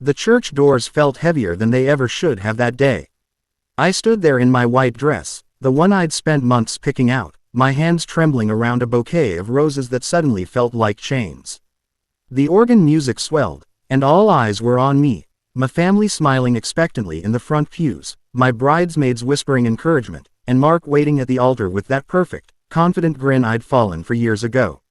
The church doors felt heavier than they ever should have that day. I stood there in my white dress, the one I'd spent months picking out, my hands trembling around a bouquet of roses that suddenly felt like chains. The organ music swelled, and all eyes were on me, my family smiling expectantly in the front pews, my bridesmaids whispering encouragement, and Mark waiting at the altar with that perfect, confident grin I'd fallen for years ago.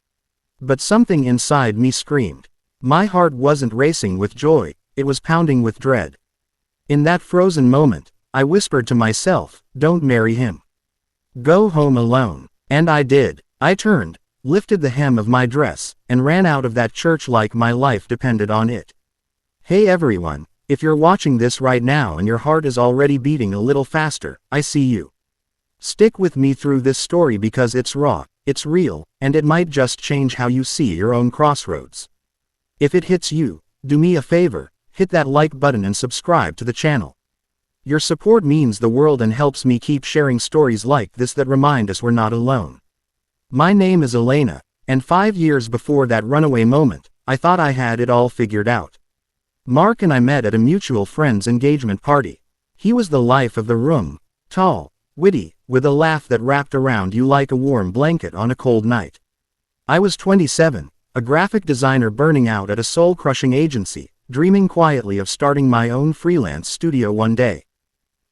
But something inside me screamed. My heart wasn't racing with joy, it was pounding with dread. In that frozen moment, I whispered to myself, "Don't marry him. Go home alone." And I did. I turned, lifted the hem of my dress, and ran out of that church like my life depended on it. Hey everyone, if you're watching this right now and your heart is already beating a little faster, I see you. Stick with me through this story because it's raw, it's real, and it might just change how you see your own crossroads. If it hits you, do me a favor, hit that like button and subscribe to the channel. Your support means the world and helps me keep sharing stories like this that remind us we're not alone. My name is Elena, and 5 years before that runaway moment, I thought I had it all figured out. Mark and I met at a mutual friend's engagement party. He was the life of the room, tall, witty, with a laugh that wrapped around you like a warm blanket on a cold night. I was 27, a graphic designer burning out at a soul-crushing agency, dreaming quietly of starting my own freelance studio one day.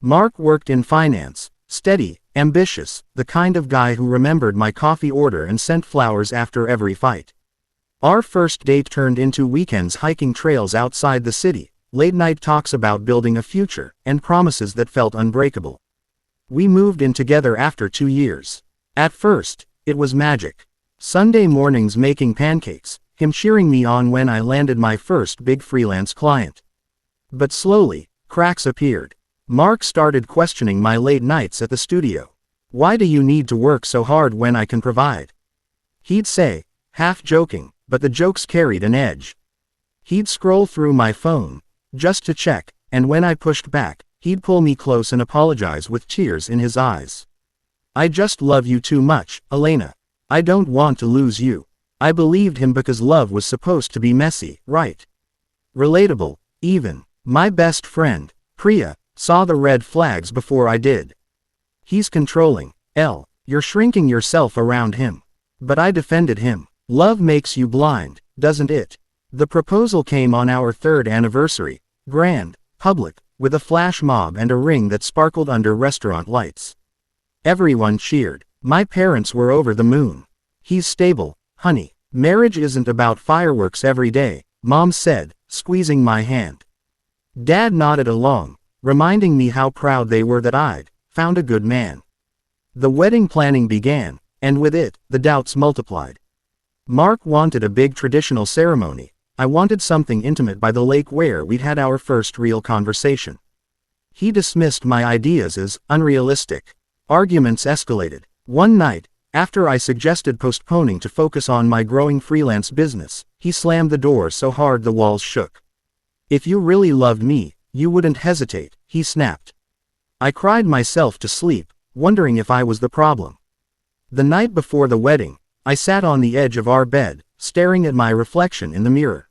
Mark worked in finance, steady, ambitious, the kind of guy who remembered my coffee order and sent flowers after every fight. Our first date turned into weekends hiking trails outside the city, late-night talks about building a future, and promises that felt unbreakable. We moved in together after 2 years. At first, it was magic. Sunday mornings making pancakes, him cheering me on when I landed my first big freelance client. But slowly, cracks appeared. Mark started questioning my late nights at the studio. "Why do you need to work so hard when I can provide?" He'd say, half joking, but the jokes carried an edge. He'd scroll through my phone, just to check, and when I pushed back, he'd pull me close and apologize with tears in his eyes. "I just love you too much, Elena. I don't want to lose you." I believed him because love was supposed to be messy, right? Relatable, even. My best friend, Priya, saw the red flags before I did. "He's controlling. You're shrinking yourself around him." But I defended him. "Love makes you blind, doesn't it?" The proposal came on our 3rd anniversary, grand, public, with a flash mob and a ring that sparkled under restaurant lights. Everyone cheered. My parents were over the moon. "He's stable, honey. Marriage isn't about fireworks every day," Mom said, squeezing my hand. Dad nodded along, reminding me how proud they were that I'd found a good man. The wedding planning began, and with it, the doubts multiplied. Mark wanted a big traditional ceremony. I wanted something intimate by the lake where we'd had our first real conversation. He dismissed my ideas as unrealistic. Arguments escalated. One night, after I suggested postponing to focus on my growing freelance business, he slammed the door so hard the walls shook. "If you really loved me, you wouldn't hesitate," he snapped. I cried myself to sleep, wondering if I was the problem. The night before the wedding, I sat on the edge of our bed, staring at my reflection in the mirror.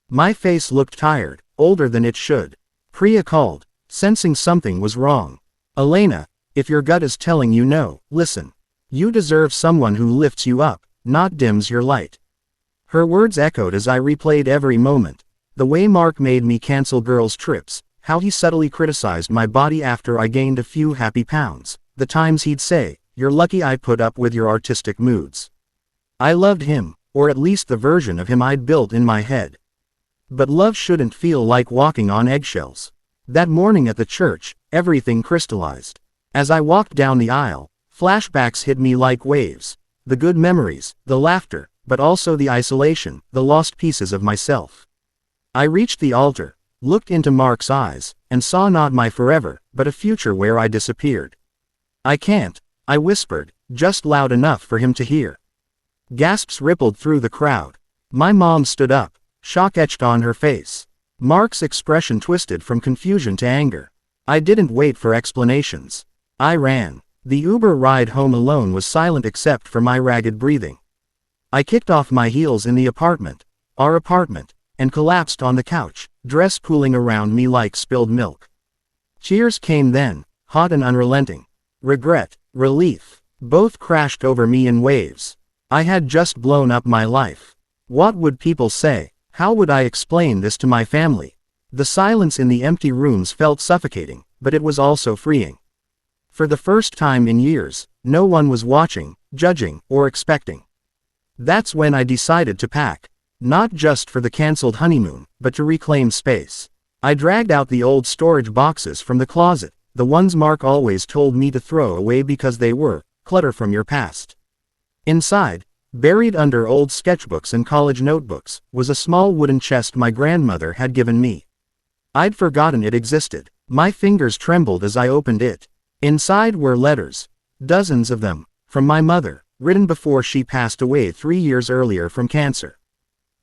My face looked tired, older than it should. Priya called, sensing something was wrong. "Elena, if your gut is telling you no, listen. You deserve someone who lifts you up, not dims your light." Her words echoed as I replayed every moment. The way Mark made me cancel girls' trips, how he subtly criticized my body after I gained a few happy pounds, the times he'd say, "You're lucky I put up with your artistic moods." I loved him, or at least the version of him I'd built in my head. But love shouldn't feel like walking on eggshells. That morning at the church, everything crystallized. As I walked down the aisle, flashbacks hit me like waves. The good memories, the laughter, but also the isolation, the lost pieces of myself. I reached the altar, looked into Mark's eyes, and saw not my forever, but a future where I disappeared. "I can't," I whispered, just loud enough for him to hear. Gasps rippled through the crowd. My mom stood up, shock etched on her face. Mark's expression twisted from confusion to anger. I didn't wait for explanations. I ran. The Uber ride home alone was silent except for my ragged breathing. I kicked off my heels in the apartment. Our apartment. and collapsed on the couch, dress pooling around me like spilled milk. Tears came then, hot and unrelenting. Regret, relief, both crashed over me in waves. I had just blown up my life. What would people say? How would I explain this to my family? The silence in the empty rooms felt suffocating, but it was also freeing. For the first time in years, no one was watching, judging, or expecting. That's when I decided to pack. Not just for the cancelled honeymoon, but to reclaim space. I dragged out the old storage boxes from the closet, the ones Mark always told me to throw away because they were clutter from your past. Inside, buried under old sketchbooks and college notebooks, was a small wooden chest my grandmother had given me. I'd forgotten it existed. My fingers trembled as I opened it. Inside were letters, dozens of them, from my mother, written before she passed away 3 years earlier from cancer.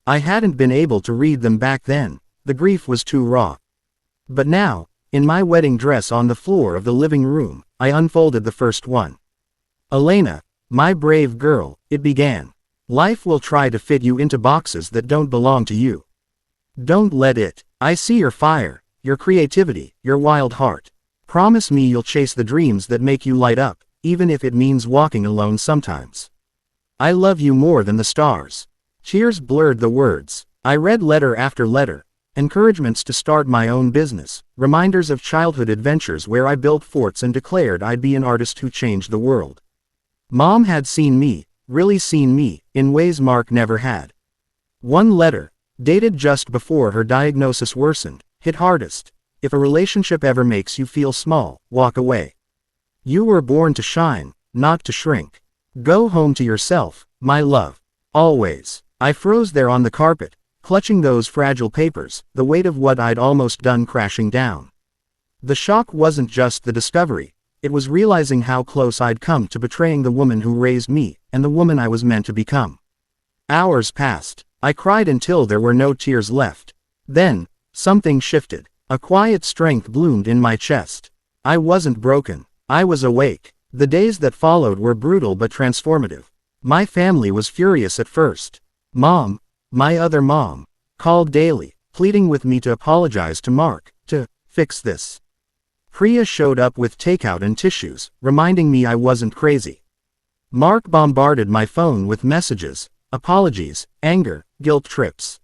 I hadn't been able to read them back then, the grief was too raw. But now, in my wedding dress on the floor of the living room, I unfolded the first one. Elena, my brave girl, it began. Life will try to fit you into boxes that don't belong to you. Don't let it. I see your fire, your creativity, your wild heart. Promise me you'll chase the dreams that make you light up, even if it means walking alone sometimes. I love you more than the stars. Tears blurred the words. I read letter after letter, encouragements to start my own business, reminders of childhood adventures where I built forts and declared I'd be an artist who changed the world. Mom had seen me, really seen me, in ways Mark never had. One letter, dated just before her diagnosis worsened, hit hardest. If a relationship ever makes you feel small, walk away. You were born to shine, not to shrink. Go home to yourself, my love. Always. I froze there on the carpet, clutching those fragile papers, the weight of what I'd almost done crashing down. The shock wasn't just the discovery, it was realizing how close I'd come to betraying the woman who raised me, and the woman I was meant to become. Hours passed. I cried until there were no tears left. Then, something shifted. A quiet strength bloomed in my chest. I wasn't broken. I was awake. The days that followed were brutal but transformative. My family was furious at first. Mom, my other mom, called daily, pleading with me to apologize to Mark, to fix this. Priya showed up with takeout and tissues, reminding me I wasn't crazy. Mark bombarded my phone with messages, apologies, anger, guilt trips.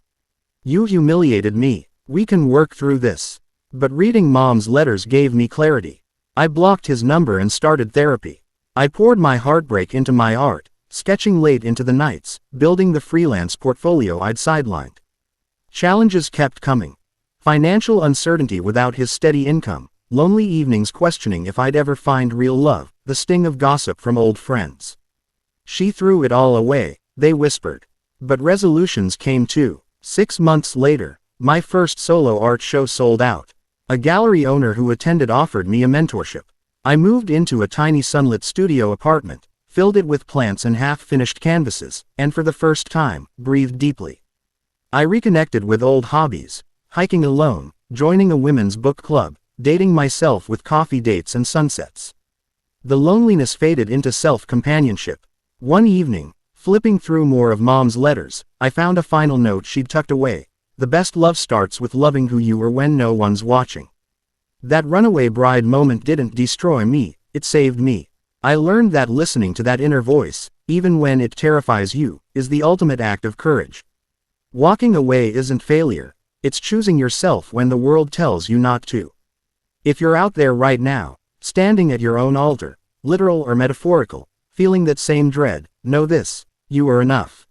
You humiliated me. We can work through this. But reading Mom's letters gave me clarity. I blocked his number and started therapy. I poured my heartbreak into my art, sketching late into the nights, building the freelance portfolio I'd sidelined. Challenges kept coming. Financial uncertainty without his steady income, lonely evenings questioning if I'd ever find real love, the sting of gossip from old friends. She threw it all away, they whispered. But resolutions came too. 6 months later, my first solo art show sold out. A gallery owner who attended offered me a mentorship. I moved into a tiny sunlit studio apartment, filled it with plants and half-finished canvases, and for the first time, breathed deeply. I reconnected with old hobbies, hiking alone, joining a women's book club, dating myself with coffee dates and sunsets. The loneliness faded into self-companionship. One evening, flipping through more of Mom's letters, I found a final note she'd tucked away. The best love starts with loving who you were when no one's watching. That runaway bride moment didn't destroy me, it saved me. I learned that listening to that inner voice, even when it terrifies you, is the ultimate act of courage. Walking away isn't failure, it's choosing yourself when the world tells you not to. If you're out there right now, standing at your own altar, literal or metaphorical, feeling that same dread, know this, you are enough.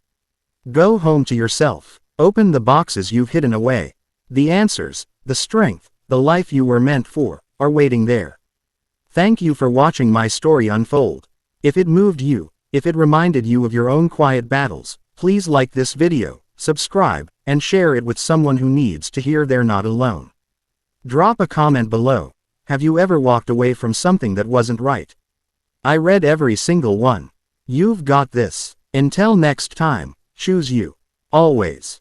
Go home to yourself. Open the boxes you've hidden away. The answers, the strength, the life you were meant for, are waiting there. Thank you for watching my story unfold. If it moved you, if it reminded you of your own quiet battles, please like this video, subscribe, and share it with someone who needs to hear they're not alone. Drop a comment below. Have you ever walked away from something that wasn't right? I read every single one. You've got this. Until next time, choose you. Always.